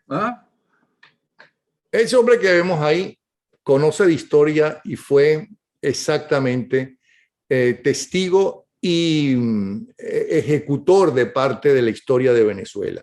¿Ah? Ese hombre que vemos ahí conoce de historia y fue exactamente testigo y ejecutor de parte de la historia de Venezuela.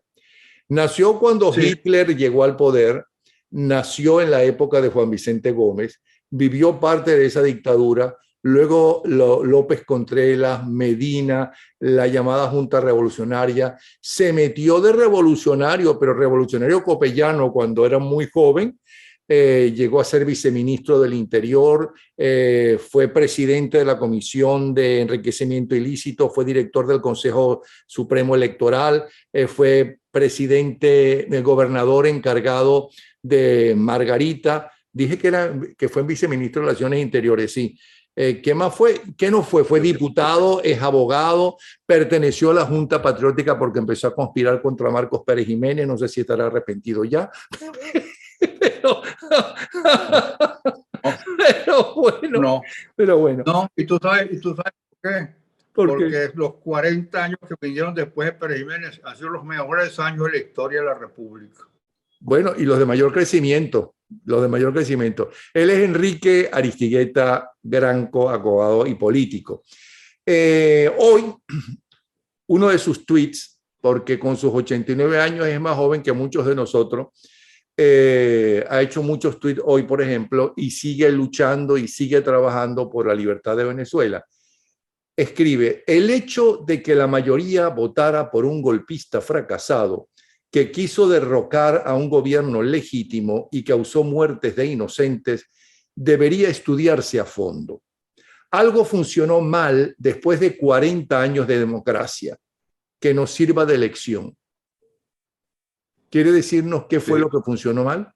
Nació cuando Hitler llegó al poder, nació en la época de Juan Vicente Gómez, vivió parte de esa dictadura, luego López Contreras, Medina, la llamada Junta Revolucionaria, se metió de revolucionario, pero revolucionario copellano cuando era muy joven, llegó a ser viceministro del Interior, fue presidente de la Comisión de Enriquecimiento Ilícito, fue director del Consejo Supremo Electoral, fue presidente, el gobernador encargado de Margarita. Dije que fue viceministro de Relaciones Interiores, sí. ¿Qué más fue? ¿Qué no fue? Fue diputado, es abogado, perteneció a la Junta Patriótica porque empezó a conspirar contra Marcos Pérez Jiménez, no sé si estará arrepentido ya. Pero bueno. No, ¿y tú sabes por qué? Porque los 40 años que vinieron después de Pérez Jiménez han sido los mejores años de la historia de la República. Bueno, y los de mayor crecimiento, Él es Enrique Aristigueta Granco, abogado y político. Hoy, uno de sus tweets, porque con sus 89 años es más joven que muchos de nosotros, ha hecho muchos tweets hoy, por ejemplo, y sigue luchando y sigue trabajando por la libertad de Venezuela. Escribe: el hecho de que la mayoría votara por un golpista fracasado que quiso derrocar a un gobierno legítimo y causó muertes de inocentes debería estudiarse a fondo. Algo funcionó mal después de 40 años de democracia, que nos sirva de lección. ¿Quiere decirnos qué fue lo que funcionó mal?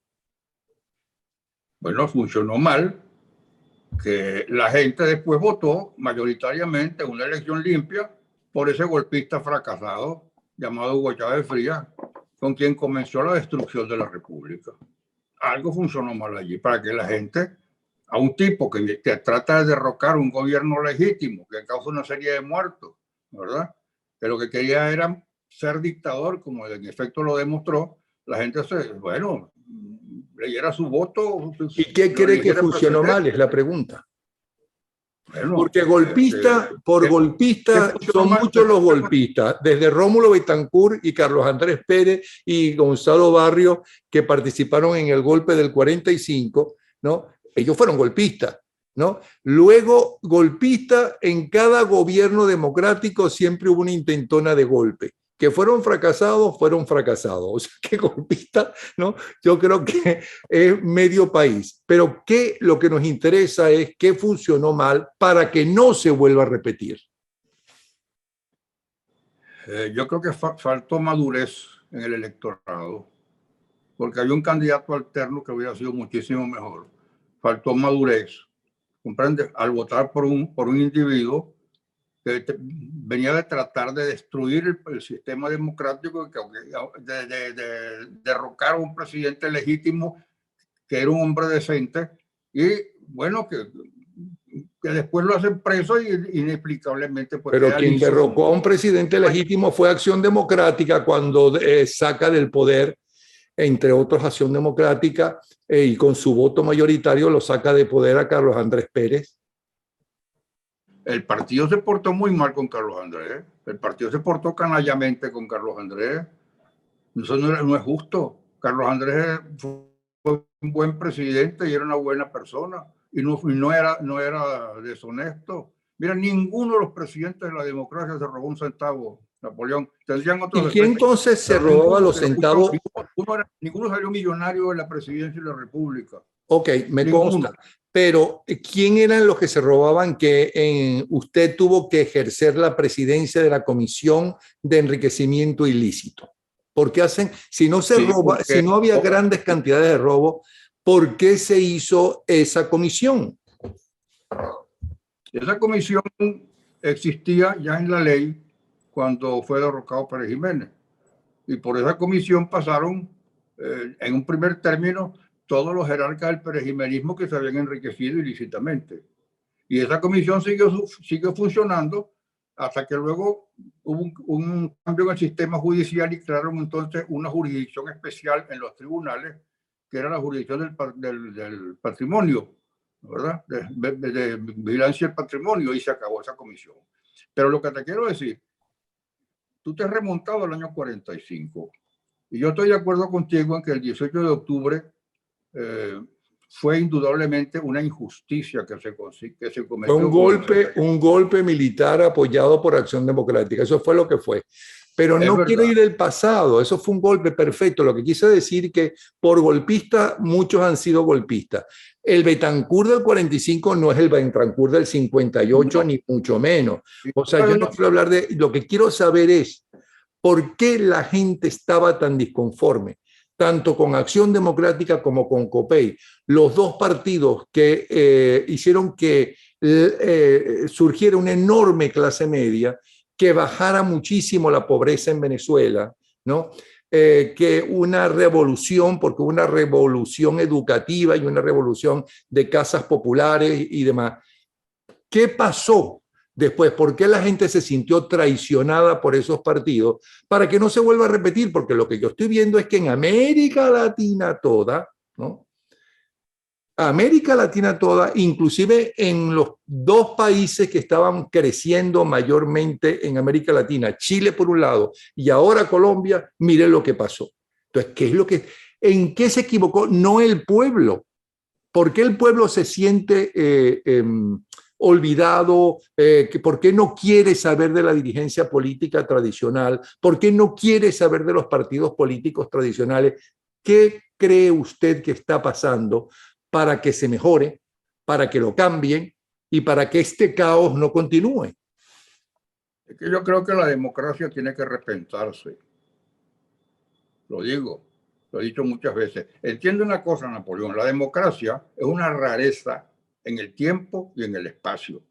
Bueno, funcionó mal que la gente después votó mayoritariamente en una elección limpia por ese golpista fracasado llamado Hugo Chávez Frías, con quien comenzó la destrucción de la República. Algo funcionó mal allí para que la gente, a un tipo que trata de derrocar un gobierno legítimo, que causa una serie de muertos, ¿verdad? Que lo que quería era ser dictador, como en efecto lo demostró, la gente leyera su voto. ¿Y qué cree que funcionó mal? Es la pregunta. Bueno, porque golpista por golpista son muchos los golpistas, desde Rómulo Betancourt y Carlos Andrés Pérez y Gonzalo Barrios, que participaron en el golpe del 45, ¿no? Ellos fueron golpistas, ¿no? Luego, golpista en cada gobierno democrático siempre hubo una intentona de golpe. Que fueron fracasados. O sea, que golpista, ¿no? Yo creo que es medio país. Pero lo que nos interesa es qué funcionó mal para que no se vuelva a repetir. Yo creo que faltó madurez en el electorado, porque había un candidato alterno que hubiera sido muchísimo mejor. Faltó madurez, ¿comprende? Al votar por un individuo que venía de tratar de destruir el sistema democrático, de derrocar a un presidente legítimo que era un hombre decente, y bueno, que después lo hacen preso y inexplicablemente. Pues, pero quien derrocó a un presidente legítimo fue Acción Democrática cuando saca del poder, entre otros, Acción Democrática, y con su voto mayoritario lo saca de poder a Carlos Andrés Pérez. El partido se portó muy mal con Carlos Andrés. El partido se portó canallamente con Carlos Andrés. Eso no es justo. Carlos Andrés fue un buen presidente y era una buena persona. Y no era deshonesto. Mira, ninguno de los presidentes de la democracia se robó un centavo, Napoleón. Tendrían otros. ¿Y quién entonces se robaba los centavos? Ninguno salió millonario de la presidencia de la República. Ok, me consta. Pero ¿quién eran los que se robaban que usted tuvo que ejercer la presidencia de la Comisión de Enriquecimiento Ilícito? ¿Por qué hacen? Si no se roba, si no había grandes cantidades de robo, ¿por qué se hizo esa comisión? Esa comisión existía ya en la ley cuando fue derrocado Pérez Jiménez. Y por esa comisión pasaron, en un primer término, todos los jerarcas del perejimenismo que se habían enriquecido ilícitamente. Y esa comisión siguió funcionando hasta que luego hubo un cambio en el sistema judicial y crearon entonces una jurisdicción especial en los tribunales, que era la jurisdicción del patrimonio, ¿verdad? De vigilancia del patrimonio, y se acabó esa comisión. Pero lo que te quiero decir, tú te has remontado al año 45, y yo estoy de acuerdo contigo en que el 18 de octubre fue indudablemente una injusticia que se cometió. Fue un golpe militar apoyado por Acción Democrática, eso fue lo que fue. Pero no quiero ir del pasado, eso fue un golpe perfecto. Lo que quise decir que por golpista muchos han sido golpistas. El Betancur del 45 no es el Betancur del 58, no, ni mucho menos. O sea, yo no quiero hablar de... Lo que quiero saber es por qué la gente estaba tan disconforme, tanto con Acción Democrática como con COPEI, los dos partidos que hicieron que surgiera una enorme clase media, que bajara muchísimo la pobreza en Venezuela, ¿no? Que una revolución, porque hubo una revolución educativa y una revolución de casas populares y demás. ¿Qué pasó después? ¿Por qué la gente se sintió traicionada por esos partidos? Para que no se vuelva a repetir, porque lo que yo estoy viendo es que en América Latina toda, ¿no? América Latina toda, inclusive en los dos países que estaban creciendo mayormente en América Latina, Chile por un lado y ahora Colombia, mire lo que pasó. Entonces, ¿en qué se equivocó? No el pueblo. ¿Por qué el pueblo se siente olvidado? ¿Por qué no quiere saber de la dirigencia política tradicional? ¿Por qué no quiere saber de los partidos políticos tradicionales? ¿Qué cree usted que está pasando para que se mejore, para que lo cambien y para que este caos no continúe? Es que yo creo que la democracia tiene que repensarse. Lo digo, lo he dicho muchas veces. Entiende una cosa, Napoleón, la democracia es una rareza en el tiempo y en el espacio.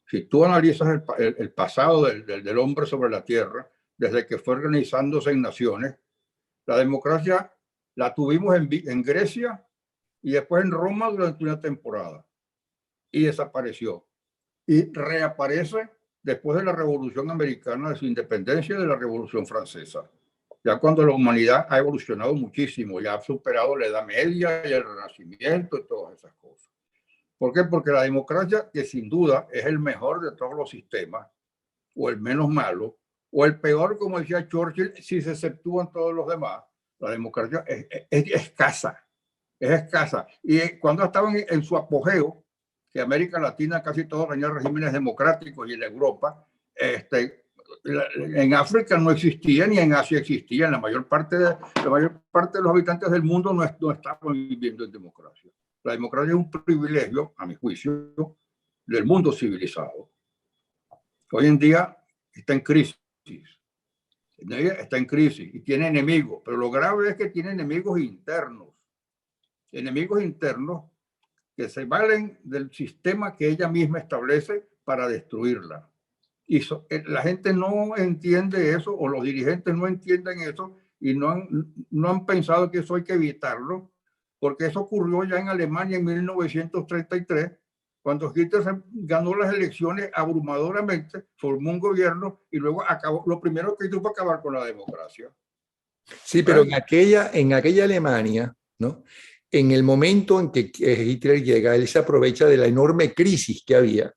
Si tú analizas el pasado del hombre sobre la tierra, desde que fue organizándose en naciones, la democracia la tuvimos en Grecia y después en Roma durante una temporada y desapareció, y reaparece después de la Revolución Americana, de su independencia, de la Revolución Francesa, ya cuando la humanidad ha evolucionado muchísimo, ya ha superado la Edad Media y el Renacimiento y todas esas cosas. ¿Por qué? Porque la democracia, que sin duda es el mejor de todos los sistemas, o el menos malo, o el peor, como decía Churchill, si se exceptúan todos los demás, la democracia es escasa. Es escasa. Y cuando estaban en su apogeo, que América Latina casi todos tenían regímenes democráticos, y en Europa, en África no existía, ni en Asia existía. La mayor parte de los habitantes del mundo no estaban viviendo en democracia. La democracia es un privilegio, a mi juicio, del mundo civilizado. Hoy en día está en crisis. Está en crisis y tiene enemigos, pero lo grave es que tiene enemigos internos que se valen del sistema que ella misma establece para destruirla. Y la gente no entiende eso, o los dirigentes no entienden eso, y no han pensado que eso hay que evitarlo, porque eso ocurrió ya en Alemania en 1933, cuando Hitler ganó las elecciones abrumadoramente, formó un gobierno y luego acabó. Lo primero que hizo fue acabar con la democracia. Sí, pero en aquella Alemania, ¿no? En el momento en que Hitler llega, él se aprovecha de la enorme crisis que había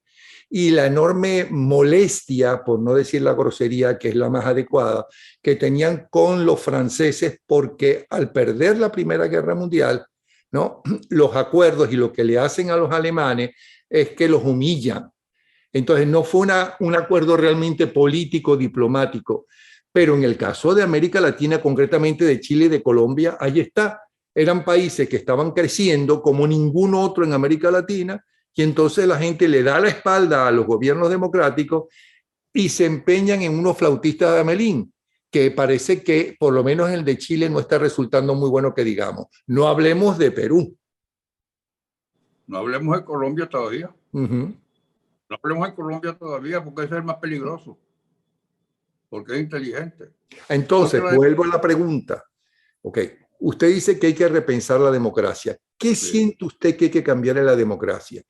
y la enorme molestia, por no decir la grosería, que es la más adecuada, que tenían con los franceses, porque al perder la Primera Guerra Mundial, ¿no? Los acuerdos y lo que le hacen a los alemanes es que los humillan. Entonces no fue un acuerdo realmente político, diplomático, pero en el caso de América Latina, concretamente de Chile y de Colombia, ahí está. Eran países que estaban creciendo como ningún otro en América Latina, y entonces la gente le da la espalda a los gobiernos democráticos y se empeñan en unos flautistas de Amelín, que parece que por lo menos el de Chile no está resultando muy bueno, que digamos. No hablemos de Perú. No hablemos de Colombia todavía. No hablemos de Colombia todavía, porque ese es el más peligroso, porque es inteligente. Entonces, vuelvo a la pregunta. Ok, usted dice que hay que repensar la democracia. ¿Qué siente usted que hay que cambiar en la democracia?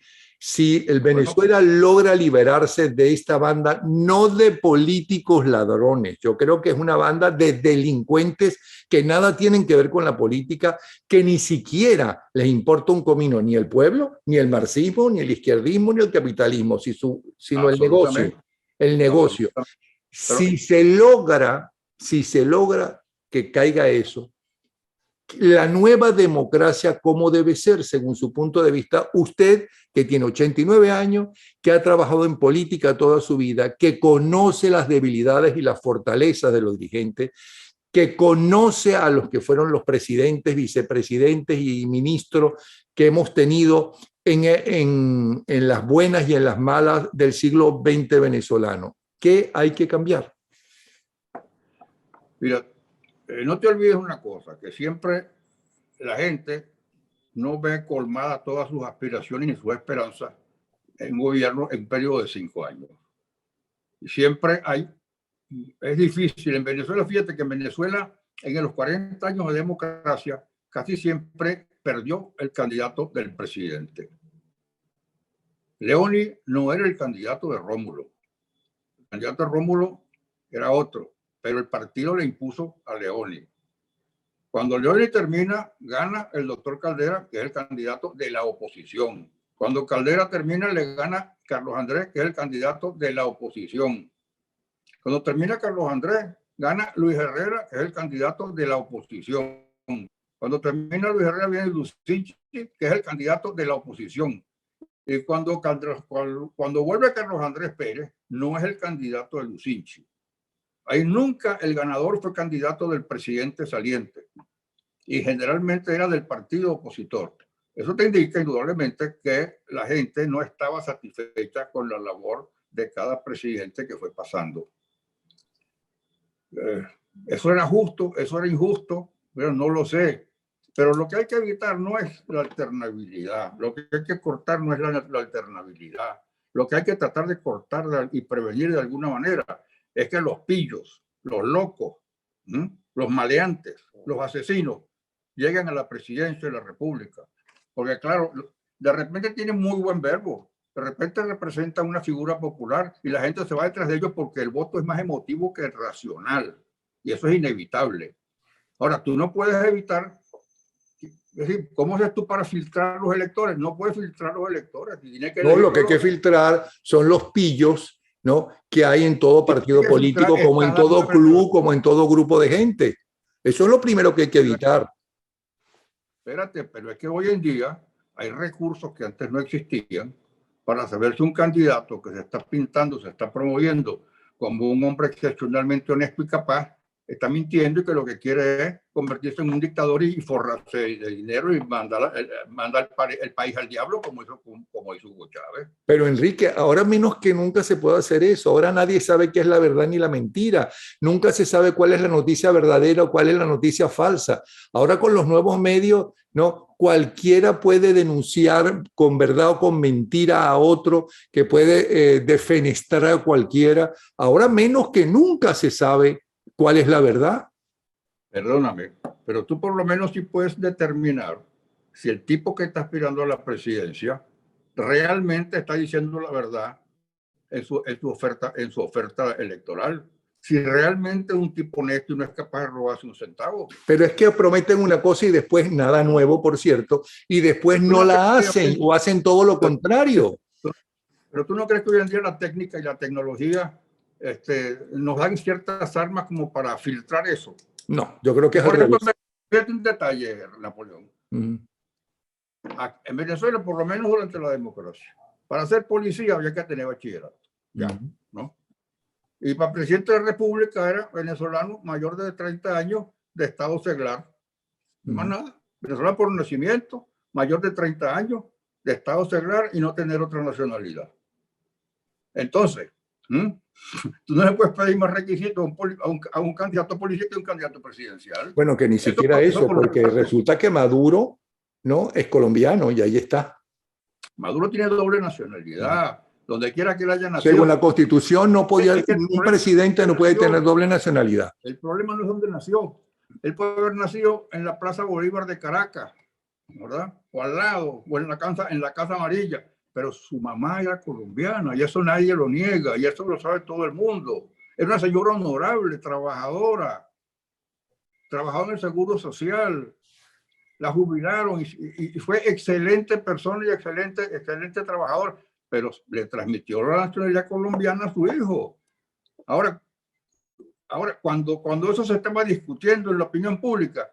si el Venezuela logra liberarse de esta banda, no de políticos ladrones, yo creo que es una banda de delincuentes que nada tienen que ver con la política, que ni siquiera les importa un comino, ni el pueblo, ni el marxismo, ni el izquierdismo, ni el capitalismo, sino el negocio. El negocio. Si se logra que caiga eso, la nueva democracia como debe ser, según su punto de vista, usted que tiene 89 años, que ha trabajado en política toda su vida, que conoce las debilidades y las fortalezas de los dirigentes, que conoce a los que fueron los presidentes, vicepresidentes y ministros que hemos tenido en las buenas y en las malas del siglo XX venezolano. ¿Qué hay que cambiar? Mira, no te olvides una cosa, que siempre la gente no ve colmadas todas sus aspiraciones ni sus esperanzas en un gobierno en un periodo de 5 años. Y siempre es difícil. En Venezuela, fíjate que en Venezuela, en los 40 años de democracia, casi siempre perdió el candidato del presidente. Leoni no era el candidato de Rómulo. El candidato de Rómulo era otro, pero el partido le impuso a Leoni. Cuando Leoni termina, gana el doctor Caldera, que es el candidato de la oposición. Cuando Caldera termina, le gana Carlos Andrés, que es el candidato de la oposición. Cuando termina Carlos Andrés, gana Luis Herrera, que es el candidato de la oposición. Cuando termina Luis Herrera, viene Lucinchi, que es el candidato de la oposición. Y cuando vuelve Carlos Andrés Pérez, no es el candidato de Lucinchi. Ahí nunca el ganador fue candidato del presidente saliente y generalmente era del partido opositor. Eso te indica indudablemente que la gente no estaba satisfecha con la labor de cada presidente que fue pasando. Eso era justo, eso era injusto, pero no lo sé. Pero lo que hay que evitar no es la alternabilidad, lo que hay que cortar no es la alternabilidad. Lo que hay que tratar de cortar y prevenir de alguna manera es que los pillos, los locos, los maleantes, los asesinos lleguen a la presidencia de la República. Porque claro, de repente tienen muy buen verbo, de repente representan una figura popular y la gente se va detrás de ellos porque el voto es más emotivo que racional. Y eso es inevitable. Ahora, tú no puedes evitar, es decir, ¿cómo haces tú para filtrar los electores? No puedes filtrar los electores. No, lo que hay que filtrar son los pillos, ¿no?, que hay en todo partido político, como en todo club, como en todo grupo de gente. Eso es lo primero que hay que evitar. Espérate, pero es que hoy en día hay recursos que antes no existían para saber si un candidato que se está pintando, se está promoviendo como un hombre excepcionalmente honesto y capaz, está mintiendo y que lo que quiere es convertirse en un dictador y forrarse de dinero y mandar el país al diablo como hizo Hugo Chávez. Pero Enrique, ahora menos que nunca se puede hacer eso. Ahora nadie sabe qué es la verdad ni la mentira. Nunca se sabe cuál es la noticia verdadera o cuál es la noticia falsa. Ahora con los nuevos medios, ¿no?, cualquiera puede denunciar con verdad o con mentira a otro, que puede defenestrar a cualquiera. Ahora menos que nunca se sabe cuál es la verdad. Perdóname, pero tú por lo menos sí puedes determinar si el tipo que está aspirando a la presidencia realmente está diciendo la verdad en su oferta electoral. Si realmente es un tipo honesto y no es capaz de robarse un centavo. Pero es que prometen una cosa y después nada nuevo, por cierto, y después no la hacen o hacen todo lo contrario. Pero tú no crees que hoy en día la técnica y la tecnología nos dan ciertas armas como para filtrar eso. No, yo creo que es por al ejemplo, revés. Fíjate un detalle, Napoleón. En Venezuela, por lo menos durante la democracia, para ser policía había que tener bachillerato. Ya, ¿no? Y para presidente de la República era venezolano mayor de 30 años de estado seglar. Más nada. Venezolano por nacimiento, mayor de 30 años de estado seglar y no tener otra nacionalidad. Entonces, tú no le puedes pedir más requisitos a un candidato político que a un candidato presidencial. Bueno, que ni siquiera eso, porque resulta que Maduro, ¿no?, es colombiano y ahí está. Maduro tiene doble nacionalidad. Donde quiera que él haya nacido. Según la Constitución, no podía, un presidente no puede tener doble nacionalidad. El problema no es dónde nació. Él puede haber nacido en la Plaza Bolívar de Caracas, ¿verdad? O al lado, o en la Casa Amarilla. pero su mamá era colombiana y eso nadie lo niega y eso lo sabe todo el mundo. Era una señora honorable, trabajadora, trabajaba en el Seguro Social, la jubilaron y fue excelente persona y excelente trabajador, pero le transmitió la nacionalidad colombiana a su hijo. Ahora cuando eso se estaba discutiendo en la opinión pública,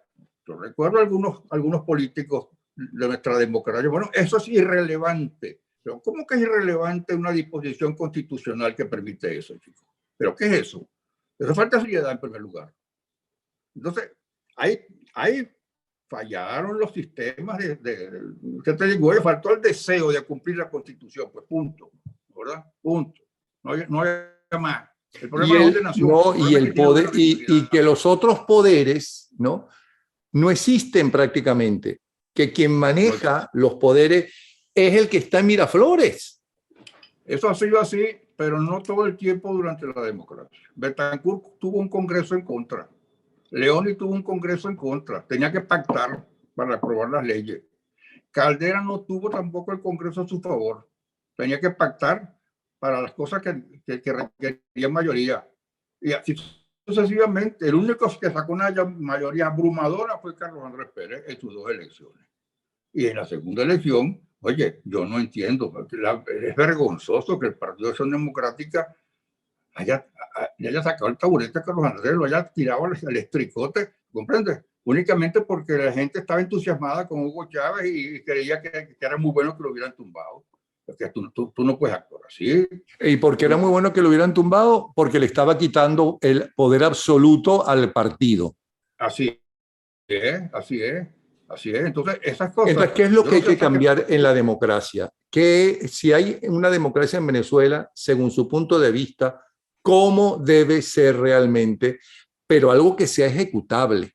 yo recuerdo algunos políticos de nuestra democracia, bueno, eso es irrelevante. Pero ¿cómo que es irrelevante una disposición constitucional que permite eso, chicos? ¿Pero qué es eso? Eso falta seriedad en primer lugar. Entonces, ahí fallaron los sistemas ¿qué te digo? Faltó el deseo de cumplir la Constitución, pues punto, ¿verdad? Punto. No hay más. El problema es dónde nació. No, y el poder, y que los otros poderes, ¿no? No existen prácticamente. Que quien maneja los poderes es el que está en Miraflores. Eso ha sido así, pero no todo el tiempo durante la democracia. Betancourt tuvo un congreso en contra. Leoni tuvo un congreso en contra. Tenía que pactar para aprobar las leyes. Caldera no tuvo tampoco el congreso a su favor. Tenía que pactar para las cosas que requerían mayoría. Y así sucesivamente. El único que sacó una mayoría abrumadora fue Carlos Andrés Pérez en sus 2 elecciones. Y en la segunda elección, oye, yo no entiendo. Es vergonzoso que el Partido de Acción Democrática haya sacado el taburete a Carlos Andrés, lo haya tirado al estricote, ¿comprendes? Únicamente porque la gente estaba entusiasmada con Hugo Chávez y creía que era muy bueno que lo hubieran tumbado. Porque tú no puedes actuar así. ¿Y por qué era muy bueno que lo hubieran tumbado? Porque le estaba quitando el poder absoluto al partido. Así es. Entonces, esas cosas... Entonces, ¿qué es lo que hay que cambiar en la democracia? Que si hay una democracia en Venezuela, según su punto de vista, ¿cómo debe ser realmente? Pero algo que sea ejecutable.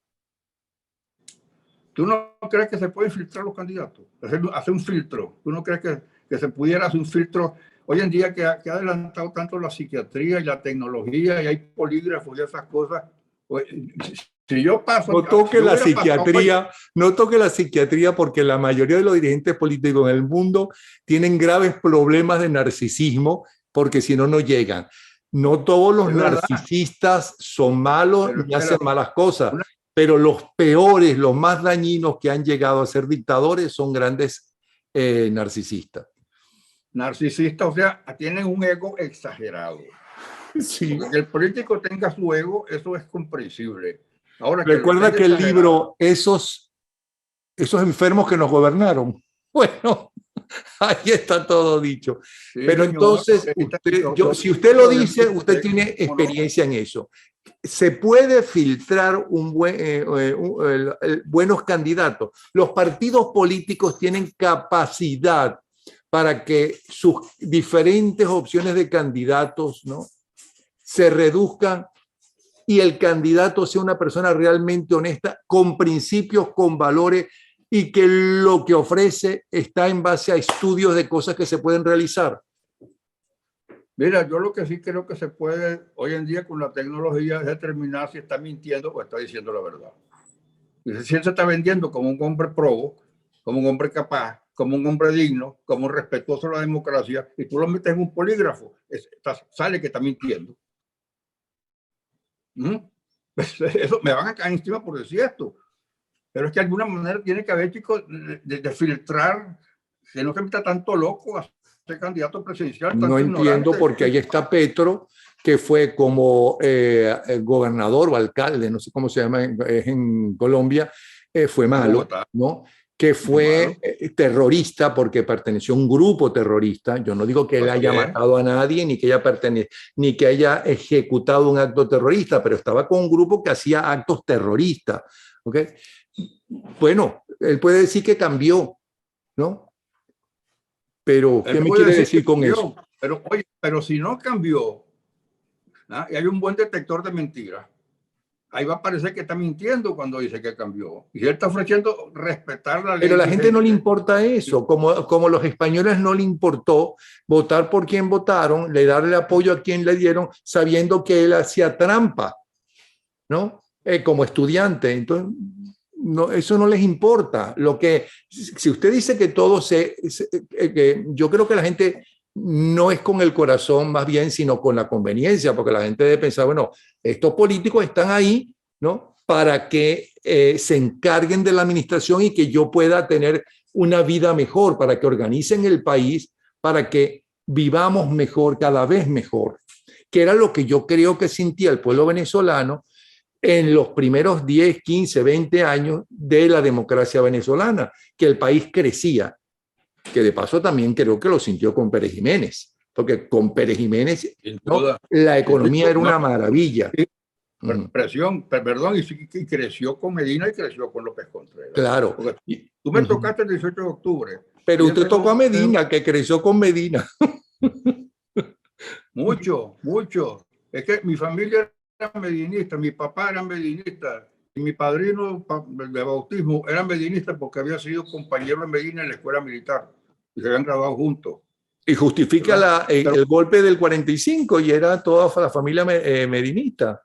¿Tú no crees que se pueden filtrar los candidatos? Hacer un filtro. ¿Tú no crees que se pudiera hacer un filtro? Hoy en día que ha adelantado tanto la psiquiatría y la tecnología y hay polígrafos y esas cosas. Pues, si yo paso... No toque la psiquiatría, no toque la psiquiatría porque la mayoría de los dirigentes políticos en el mundo tienen graves problemas de narcisismo porque si no, no llegan. No todos los narcisistas son malos ni hacen malas cosas, pero los peores, los más dañinos que han llegado a ser dictadores son grandes narcisistas. Narcisistas, o sea, tienen un ego exagerado. Sí. Que el político tenga su ego, eso es comprensible. Ahora, recuerda que el libro, esos enfermos que nos gobernaron, bueno, ahí está todo dicho. Sí, pero señor, entonces, si usted lo dice, usted tiene experiencia en eso. Se puede filtrar buenos candidatos. Los partidos políticos tienen capacidad para que sus diferentes opciones de candidatos, ¿no?, se reduzcan y el candidato sea una persona realmente honesta, con principios, con valores y que lo que ofrece está en base a estudios de cosas que se pueden realizar. Mira, yo lo que sí creo que se puede hoy en día con la tecnología es determinar si está mintiendo o está diciendo la verdad. Si él se está vendiendo como un hombre probo, como un hombre capaz, como un hombre digno, como un respetuoso de la democracia, y tú lo metes en un polígrafo, sale que está mintiendo. Eso me van a caer encima por decir esto. Pero es que de alguna manera tiene que haber, chicos, de filtrar, que no se meta tanto loco a ser candidato presidencial. No entiendo porque ahí está Petro, que fue como gobernador o alcalde, no sé cómo se llama, es en Colombia, fue malo, ¿no? Que fue terrorista porque perteneció a un grupo terrorista. Yo no digo que él haya matado a nadie ni que haya ejecutado un acto terrorista, pero estaba con un grupo que hacía actos terroristas. ¿Okay? Bueno, él puede decir que cambió, ¿no? Pero, ¿qué me quiere decir con eso? Pero, oye, pero si no cambió, ¿ah? Y hay un buen detector de mentiras, ahí va a parecer que está mintiendo cuando dice que cambió. Y él está ofreciendo respetar la ley. Pero a la gente no le importa eso, como los españoles no le importó votar por quien votaron, le darle apoyo a quien le dieron, sabiendo que él hacía trampa, ¿no? Como estudiante. Entonces, no, eso no les importa. Lo que, si usted dice que todo que yo creo que la gente no es con el corazón más bien, sino con la conveniencia, porque la gente debe pensar, bueno, estos políticos están ahí, ¿no? Para que se encarguen de la administración y que yo pueda tener una vida mejor, para que organicen el país, para que vivamos mejor, cada vez mejor, que era lo que yo creo que sentía el pueblo venezolano en los primeros 10, 15, 20 años de la democracia venezolana, que el país crecía, que de paso también creo que lo sintió con Pérez Jiménez, porque con Pérez Jiménez, ¿no?, la economía era una maravilla. Perdón, y creció con Medina y creció con López Contreras. Claro. Porque tú me tocaste el 18 de octubre. Pero usted tocó a Medina, que creció con Medina. Mucho, mucho. Es que mi familia era medinista, mi papá era medinista, y mi padrino de bautismo era medinista porque había sido compañero de Medina en la escuela militar y se habían graduado juntos. Y justifica el golpe del 45 y era toda la familia medinista.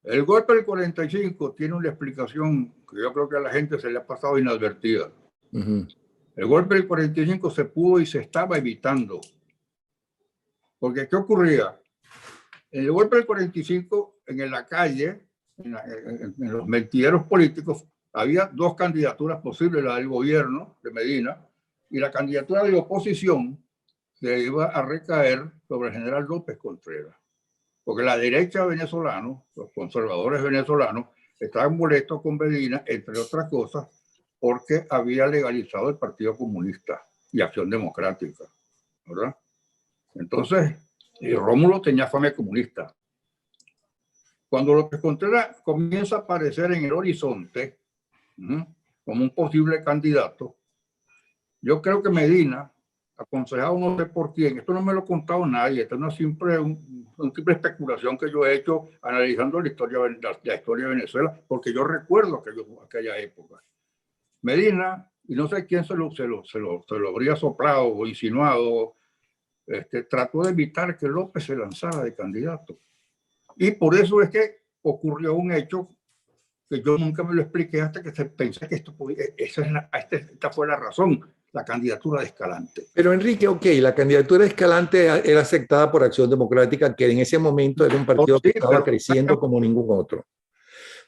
El golpe del 45 tiene una explicación que yo creo que a la gente se le ha pasado inadvertida. El golpe del 45 se pudo y se estaba evitando. Porque ¿qué ocurría? En el golpe del 45, en la calle, en los mentideros políticos, había dos candidaturas posibles, la del gobierno de Medina y la candidatura de oposición que iba a recaer sobre el general López Contreras. Porque la derecha venezolana, los conservadores venezolanos, estaban molestos con Medina, entre otras cosas, porque había legalizado el Partido Comunista y Acción Democrática, ¿verdad? Entonces, Rómulo tenía fama comunista. Cuando López Contreras comienza a aparecer en el horizonte como un posible candidato, yo creo que Medina, aconsejado no sé por quién, esto no me lo ha contado nadie, esto no es siempre una simple especulación que yo he hecho analizando la historia de Venezuela, porque yo recuerdo aquella época. Medina, y no sé quién se lo habría soplado o insinuado, trató de evitar que López se lanzara de candidato. Y por eso es que ocurrió un hecho que yo nunca me lo expliqué hasta que pensé que esta fue la razón, la candidatura de Escalante. Pero Enrique, ok, la candidatura de Escalante era aceptada por Acción Democrática, que en ese momento era un partido que estaba creciendo como ningún otro.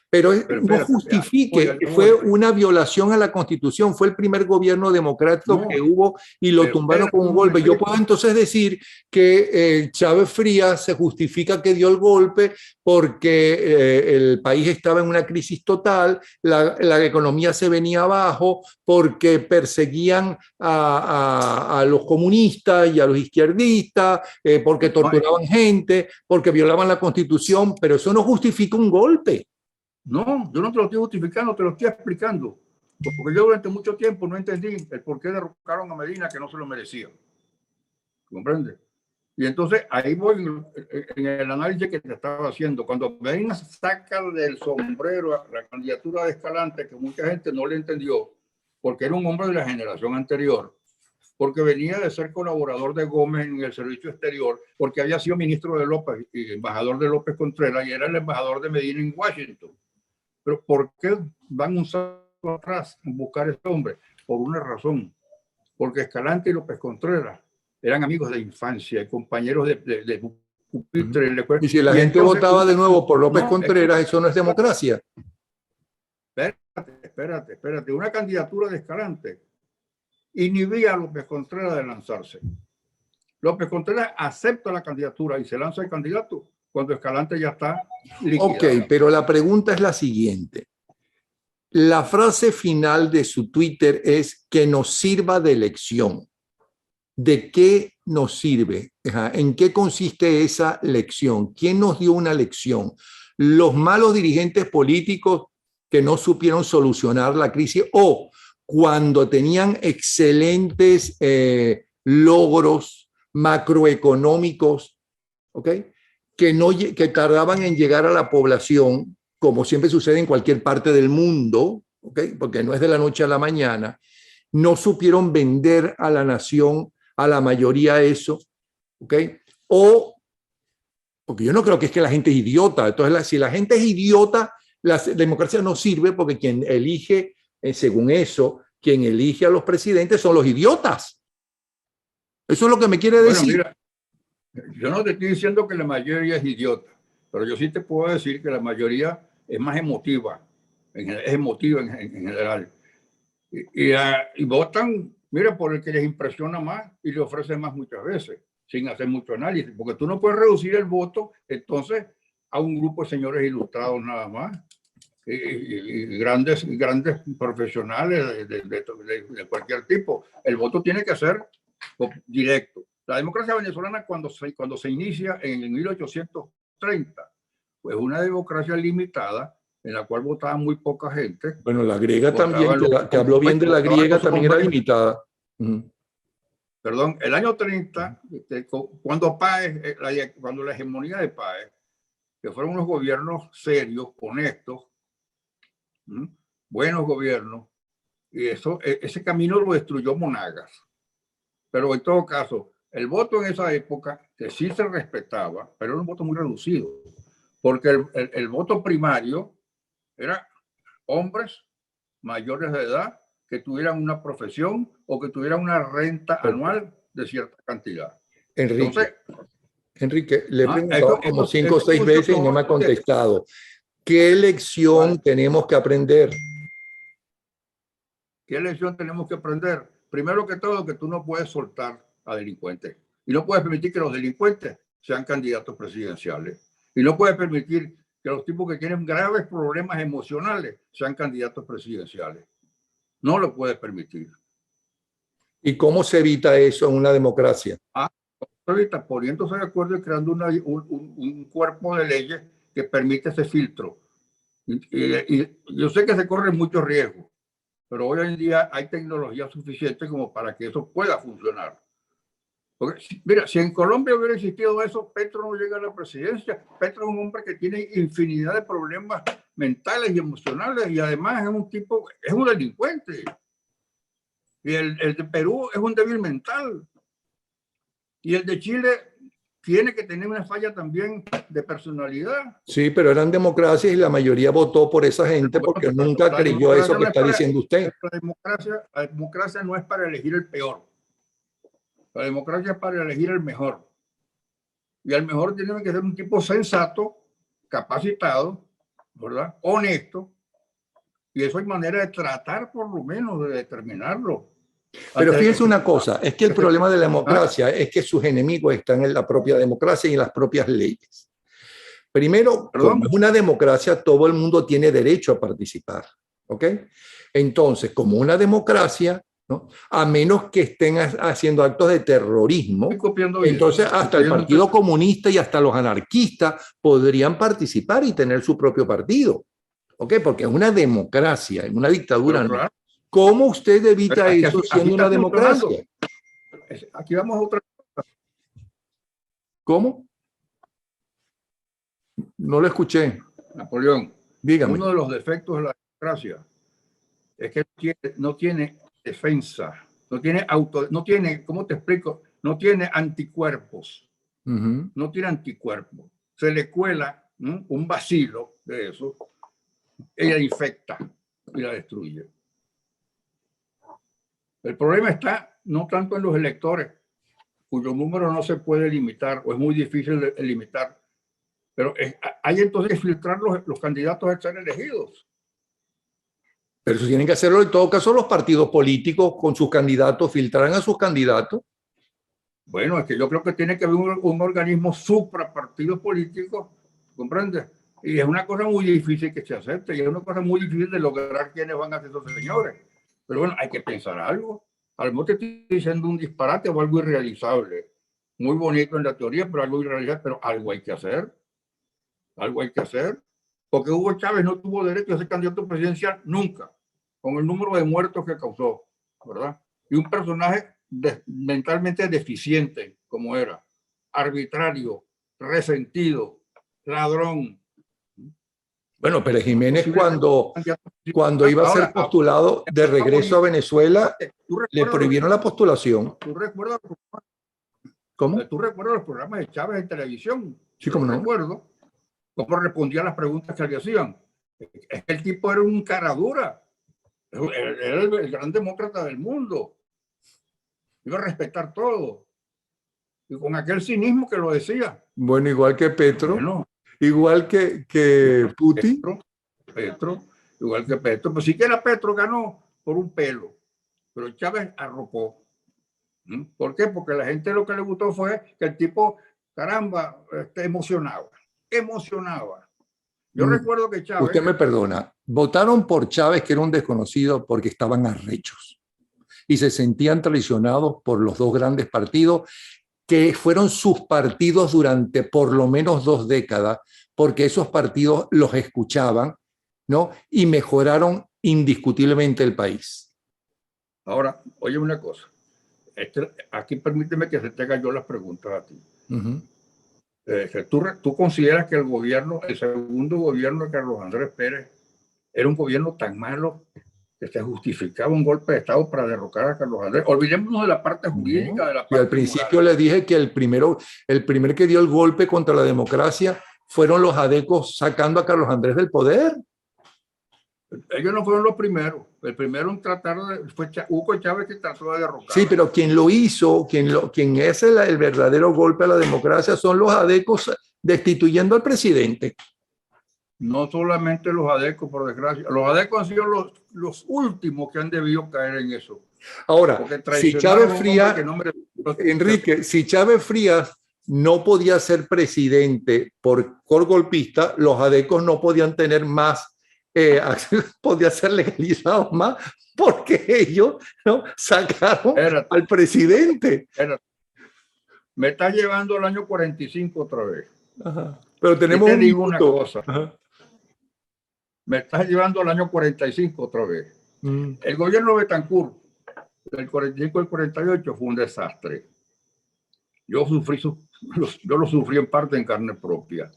Pero no justifique que fue una violación a la Constitución, fue el primer gobierno democrático que hubo y lo tumbaron con un golpe. Yo puedo entonces decir que Chávez Frías se justifica que dio el golpe porque el país estaba en una crisis total, la economía se venía abajo, porque perseguían a los comunistas y a los izquierdistas, porque torturaban gente, porque violaban la Constitución, pero eso no justifica un golpe. No, yo no te lo estoy justificando, te lo estoy explicando. Porque yo durante mucho tiempo no entendí el por qué derrocaron a Medina, que no se lo merecía. ¿Comprende? Y entonces ahí voy en el análisis que te estaba haciendo. Cuando Medina saca del sombrero la candidatura de Escalante, que mucha gente no le entendió, porque era un hombre de la generación anterior, porque venía de ser colaborador de Gómez en el servicio exterior, porque había sido ministro de López y embajador de López Contreras y era el embajador de Medina en Washington. Pero ¿por qué van un salto atrás en buscar a este hombre? Por una razón. Porque Escalante y López Contreras eran amigos de infancia y compañeros de pupitre. Y si la gente votaba de nuevo por López Contreras, eso no es democracia. Espérate. Una candidatura de Escalante inhibía a López Contreras de lanzarse. López Contreras acepta la candidatura y se lanza el candidato cuando Escalante ya está liquidado. Ok, pero la pregunta es la siguiente. La frase final de su Twitter es que nos sirva de lección. ¿De qué nos sirve? ¿En qué consiste esa lección? ¿Quién nos dio una lección? ¿Los malos dirigentes políticos que no supieron solucionar la crisis o cuando tenían excelentes logros macroeconómicos, ¿ok?, que tardaban en llegar a la población, como siempre sucede en cualquier parte del mundo, ¿okay?, porque no es de la noche a la mañana, no supieron vender a la nación, a la mayoría eso, ¿ok? O, porque yo no creo que es que la gente es idiota, entonces si la gente es idiota, La democracia no sirve porque quien elige, según eso, quien elige a los presidentes son los idiotas. Eso es lo que me quiere decir. Mira, yo no te estoy diciendo que la mayoría es idiota, pero yo sí te puedo decir que la mayoría es más emotiva, es emotiva en general. Y votan, mira, por el que les impresiona más y le ofrecen más muchas veces, sin hacer mucho análisis, porque tú no puedes reducir el voto entonces a un grupo de señores ilustrados nada más, y grandes profesionales de cualquier tipo. El voto tiene que ser directo. La democracia venezolana cuando se inicia en el 1830, pues una democracia limitada en la cual votaba muy poca gente. Bueno, la griega también, que habló bien de la griega, también era limitada. Perdón, el año 30, cuando Páez, cuando la hegemonía de Páez, que fueron unos gobiernos serios, honestos, buenos gobiernos, y ese camino lo destruyó Monagas. Pero en todo caso, el voto en esa época, que sí se respetaba, pero era un voto muy reducido, porque el voto primario era hombres mayores de edad que tuvieran una profesión o que tuvieran una renta anual de cierta cantidad. Enrique, le he preguntado como 5 o 6 veces y no me ha contestado. ¿Qué lección tenemos que aprender? ¿Qué lección tenemos que aprender? Primero que todo, que tú no puedes soltar a delincuentes. Y no puedes permitir que los delincuentes sean candidatos presidenciales. Y no puedes permitir que los tipos que tienen graves problemas emocionales sean candidatos presidenciales. No lo puedes permitir. ¿Y cómo se evita eso en una democracia? Ahorita poniéndose de acuerdo y creando un cuerpo de leyes que permite ese filtro. Y yo sé que se corren muchos riesgos, pero hoy en día hay tecnología suficiente como para que eso pueda funcionar. Porque, mira, si en Colombia hubiera existido eso, Petro no llega a la presidencia. Petro es un hombre que tiene infinidad de problemas mentales y emocionales y además es un tipo, es un delincuente. Y el de Perú es un débil mental. Y el de Chile tiene que tener una falla también de personalidad. Sí, pero eran democracias y la mayoría votó por esa gente porque nunca creyó eso que está diciendo usted. La democracia no es para elegir el peor. La democracia es para elegir el mejor. Y el mejor tiene que ser un tipo sensato, capacitado, ¿verdad? Honesto. Y eso hay manera de tratar por lo menos de determinarlo. Pero fíjense una cosa, es que el problema de la democracia es que sus enemigos están en la propia democracia y en las propias leyes. Primero, como es una democracia, todo el mundo tiene derecho a participar, ¿ok? Entonces, como una democracia, ¿no? A menos que estén haciendo actos de terrorismo, entonces hasta el Partido Comunista y hasta los anarquistas podrían participar y tener su propio partido, ¿ok? Porque es una democracia, en una dictadura no. Claro. ¿Cómo usted evita eso siendo una democracia? Aquí vamos a otra cosa. ¿Cómo? No lo escuché. Napoleón, dígame. Uno de los defectos de la democracia es que no tiene defensa, no tiene, ¿cómo te explico? No tiene anticuerpos. No tiene anticuerpos. Se le cuela un vacilo de eso, ella infecta y la destruye. El problema está no tanto en los electores, cuyo número no se puede limitar o es muy difícil de limitar, pero hay entonces que filtrar los candidatos a ser elegidos. Pero eso tienen que hacerlo en todo caso los partidos políticos con sus candidatos, filtrarán a sus candidatos. Bueno, es que yo creo que tiene que haber un organismo supra partidos políticos, ¿comprendes? Y es una cosa muy difícil que se acepte y es una cosa muy difícil de lograr quiénes van a ser esos señores. Pero bueno, hay que pensar algo. A lo mejor te estoy diciendo un disparate o algo irrealizable. Muy bonito en la teoría, pero algo irrealizable, pero algo hay que hacer. Algo hay que hacer. Porque Hugo Chávez no tuvo derecho a ser candidato presidencial nunca, con el número de muertos que causó, ¿verdad? Y un personaje mentalmente deficiente, como era, arbitrario, resentido, ladrón. Bueno, Pérez Jiménez cuando iba a ser postulado de regreso a Venezuela, le prohibieron la postulación. ¿Tú recuerdas? ¿Cómo? ¿Tú recuerdas los programas de Chávez en televisión? Sí, cómo no. Recuerdo cómo respondía a las preguntas que le hacían. Es que el tipo era un cara dura. Era el gran demócrata del mundo. Iba a respetar todo. Y con aquel cinismo que lo decía. Bueno, igual que Petro, Bueno, igual que Putin. Petro, igual que Petro. Pues siquiera Petro ganó por un pelo. Pero Chávez arropó. ¿Por qué? Porque la gente lo que le gustó fue que el tipo, caramba, emocionaba. Emocionaba. Yo recuerdo que Chávez... Usted me perdona. Votaron por Chávez, que era un desconocido, porque estaban arrechos y se sentían traicionados por los dos grandes partidos que fueron sus partidos durante por lo menos 2 décadas, porque esos partidos los escuchaban, ¿no? Y mejoraron indiscutiblemente el país. Ahora, oye una cosa. Aquí permíteme que se te haga yo las preguntas a ti. ¿Tú consideras que el segundo gobierno de Carlos Andrés Pérez era un gobierno tan malo que se justificaba un golpe de Estado para derrocar a Carlos Andrés? Olvidémonos de la parte jurídica, de la parte al principio moral. Le dije que el primer que dio el golpe contra la democracia fueron los adecos sacando a Carlos Andrés del poder. Ellos no fueron los primeros. El primero en tratar fue Hugo Chávez, que trató de derrocar. Sí, pero quien lo hizo, quien es el verdadero golpe a la democracia son los adecos destituyendo al presidente. No solamente los adecos, por desgracia. Los adecos han sido los últimos que han debido caer en eso. Ahora, si Chávez Frías, Enrique, si Chávez Frías no podía ser presidente por golpista, los adecos no podían tener más, podía ser legalizados más, porque ellos, ¿no?, sacaron al presidente. Me estás llevando al año 45 otra vez. Ajá. Pero tenemos te digo una cosa. Ajá. Me estás llevando al año 45 otra vez. El gobierno de Betancur, del 45 al 48, fue un desastre. Yo lo sufrí en parte en carne propia.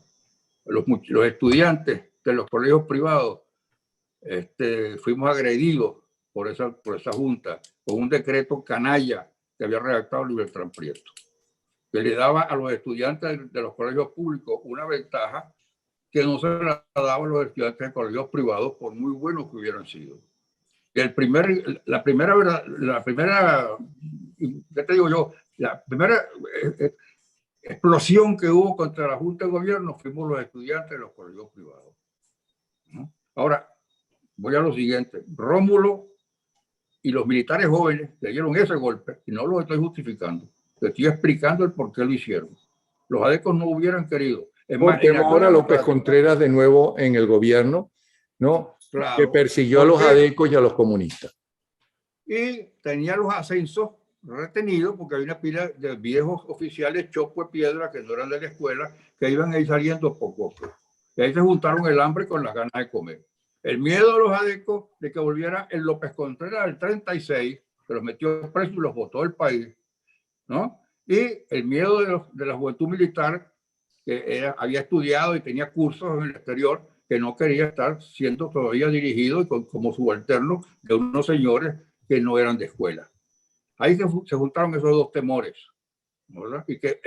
Los estudiantes de los colegios privados fuimos agredidos por esa junta, con un decreto canalla que había redactado Libertrán Prieto, que le daba a los estudiantes de los colegios públicos una ventaja que no se la daba a los estudiantes de colegios privados, por muy buenos que hubieran sido. La primera, ¿qué te digo yo? La primera explosión que hubo contra la Junta de Gobierno fuimos los estudiantes de los colegios privados. Ahora, voy a lo siguiente. Rómulo y los militares jóvenes le dieron ese golpe, y no lo estoy justificando. Te estoy explicando el por qué lo hicieron. Los adecos no hubieran querido. Porque ahora López Contreras de nuevo en el gobierno, ¿no? Claro, que persiguió a los adecos y a los comunistas. Y tenía los ascensos retenidos porque había una pila de viejos oficiales chopo de piedra que no eran de la escuela, que iban a ir saliendo poco a poco. Y ahí se juntaron el hambre con las ganas de comer. El miedo de los adecos de que volviera el López Contreras del 36, que los metió presos y los botó del país, ¿no? Y el miedo de la juventud militar, que había estudiado y tenía cursos en el exterior, que no quería estar siendo todavía dirigido como subalterno de unos señores que no eran de escuela. Ahí se juntaron esos dos temores, ¿verdad? Y que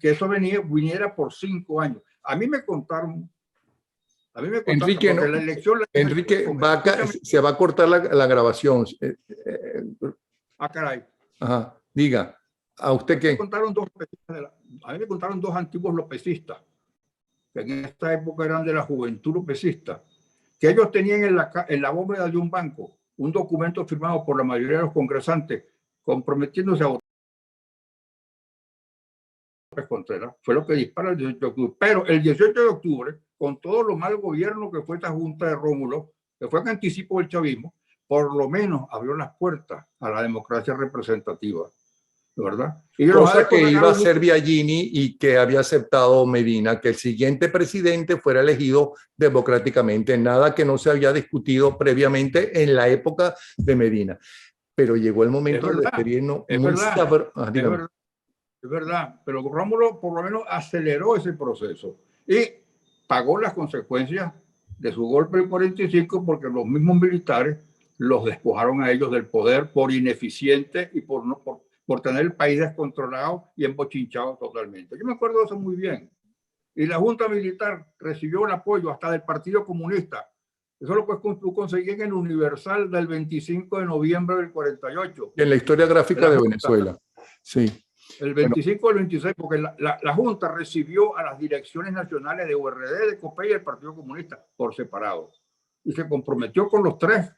eso viniera por 5 años. A mí me contaron, Enrique, no, la elección, Enrique se va a cortar la grabación. Caray. Ajá, diga. ¿A usted qué? A mí me contaron dos antiguos lopecistas, que en esta época eran de la juventud lopecista, que ellos tenían en la bóveda de un banco un documento firmado por la mayoría de los congresantes comprometiéndose a votar. Contreras fue lo que dispara el 18 de octubre. Pero el 18 de octubre, con todo lo mal gobierno que fue esta junta de Rómulo, que fue en anticipo del chavismo, por lo menos abrió las puertas a la democracia representativa, ¿verdad? Y cosa que iba a ser Biagini y que había aceptado Medina, que el siguiente presidente fuera elegido democráticamente, nada que no se había discutido previamente en la época de Medina. Pero llegó el momento del despedirnos muy sabroso. Es verdad, pero Rómulo por lo menos aceleró ese proceso y pagó las consecuencias de su golpe del 45, porque los mismos militares los despojaron a ellos del poder por ineficiente y por tener el país descontrolado y embochinchado totalmente. Yo me acuerdo de eso muy bien. Y la Junta Militar recibió el apoyo hasta del Partido Comunista. Eso lo puedes conseguir en el Universal del 25 de noviembre del 48. En la historia gráfica de Venezuela. Sí. El 25 del 26, porque la Junta recibió a las direcciones nacionales de URD, de COPEI y del Partido Comunista por separado. Y se comprometió con los tres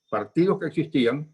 partidos que existían